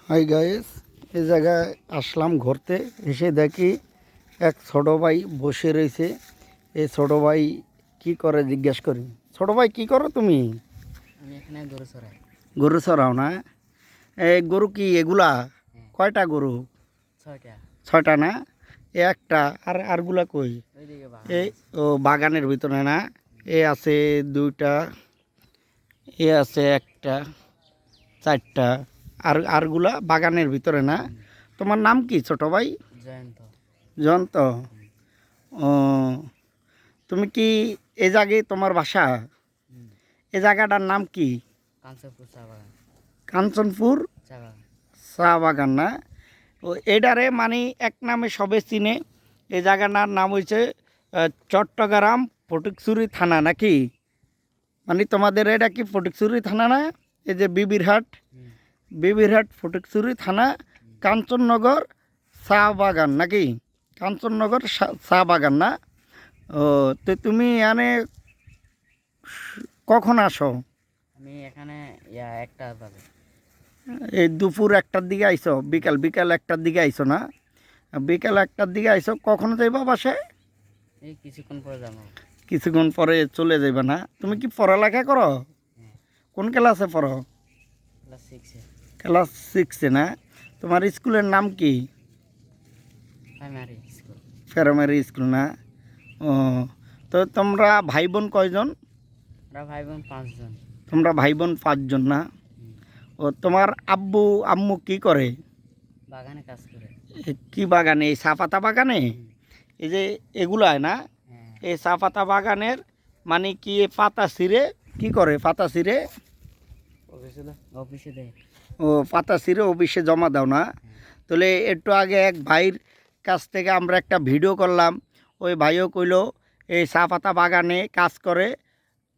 Hi guys, এই জায়গায় আসলাম ঘুরতে। এসে দেখি এক ছোট ভাই বসে রয়েছে। এই ছোট ভাই কি করে জিজ্ঞেস করি, ছোট ভাই কি করো তুমি? আমি এখানে গরু চড়াই। গরু চড়াও না? এই গরু কি এগুলা? কয়টা গরু? ছয়টা। ছয়টা না? এ একটা, আর আরগুলা কই? ওইদিকে এই ও বাগানের ভিতরে না? এ আছে দুইটা, এ আছে একটা, চারটা, আর আরগুলা বাগানের ভিতরে না? তোমার নাম কি ছোট ভাই? জয়ন্ত। জয়ন্ত। ও, তুমি কি এ জায়গায় তোমার বাসা? এ জায়গাটার নাম কি? কাঞ্চনপুর চা বাগান। কাঞ্চনপুর চা বাগান। চা বাগান না? ও এডারে মানে এক নামে সবে চিনে। এই জায়গাটার নাম হয়েছে চট্টগ্রাম ফটিকছড়ি থানা নাকি? মানে তোমাদের এটা কি ফটিকছড়ি থানা না? এই যে বিবিরহাট ফটিকছড়ি থানা, কাঞ্চননগর চা বাগান নাকি? কাঞ্চননগর চা বাগান না? ও, তো তুমি এখানে কখন আসো? আমি এখানে একটা বাজে। এই দুপুর একটার দিকে আইসো? বিকাল একটার দিকে আইসো না? বিকাল একটার দিকে আইসো, কখন যাইবা বাসায়? এই কিছুক্ষণ পরে যাবো। কিছুক্ষণ পরে চলে যাইবা না? তুমি কি পড়ালেখা করো? কোন ক্লাসে পড়ো? ক্লাস 6-এ। ক্লাস 6-এ না? তোমার স্কুলের নাম কি? Primary school. প্রাইমারি স্কুল না? ও, তো তোমরা ভাই বোন কয়জন? আমরা ভাই বোন 5 জন। তোমরা ভাই বোন 5 জন না? ও, তোমার আব্বু আম্মু কি করে? বাগানে কাজ করে। কি বাগানে? এই চা পাতা বাগানে? এই যে এগুলায় না? এই চা পাতা বাগানের মানে কি পাতা ছিঁড়ে কি করে? পাতা ছিঁড়ে অফিসে দেয়। ও, পাতা ছিঁড়ে অফিসে জমা দাও না? তাহলে একটু আগে এক ভাইয়ের কাছ থেকে আমরা একটা ভিডিও করলাম। ওই ভাইও কইলো এই চা পাতা বাগানে কাজ করে।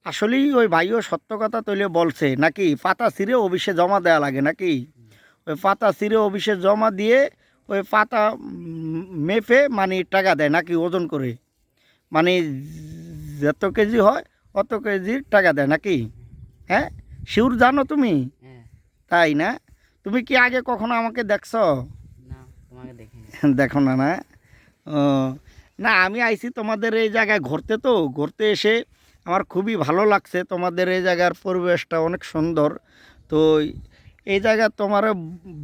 আসলেই ওই ভাইও সত্য কথা তৈলে বলছে নাকি? পাতা ছিঁড়ে অফিসে জমা দেওয়া লাগে নাকি? ওই পাতা ছিঁড়ে অফিসে জমা দিয়ে ওই পাতা মেপে মানে টাকা দেয় নাকি, ওজন করে? মানে যত কেজি হয় অত কেজির টাকা দেয় নাকি? হ্যাঁ, শিওর জানো তুমি? হ্যাঁ। তাই না? তুমি কি আগে কখনো আমাকে দেখছো? না, তোমাকে দেখিনি। দেখো না? না, ও না, আমি আইছি তোমাদের এই জায়গায় ঘুরতে। তো ঘুরতে এসে আমার খুবই ভালো লাগছে। তোমাদের এই জায়গার পরিবেশটা অনেক সুন্দর। তো এই জায়গা তোমার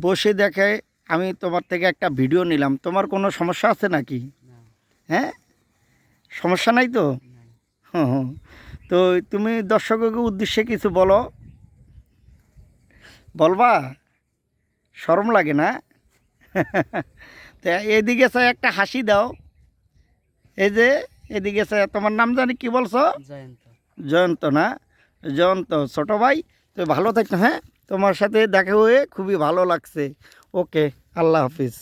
বসে দেখে আমি তোমার থেকে একটা ভিডিও নিলাম। তোমার কোনো সমস্যা আছে নাকি? না। হ্যাঁ, সমস্যা নাই তো? নাই। হুম। তো তুমি দর্শকের উদ্দেশ্যে কিছু বলো, বলবা? শরম লাগে না? তা এদিকে চাই একটা হাসি দাও। এই যে এদিকে চাই, তোমার নাম জানি কি বলছো? জয়ন্ত। জয়ন্ত না? জয়ন্ত ছোট ভাই, তো ভালো থাকো। হ্যাঁ, তোমার সাথে দেখা হয়ে খুবই ভালো লাগছে। ওকে, আল্লাহ হাফিজ।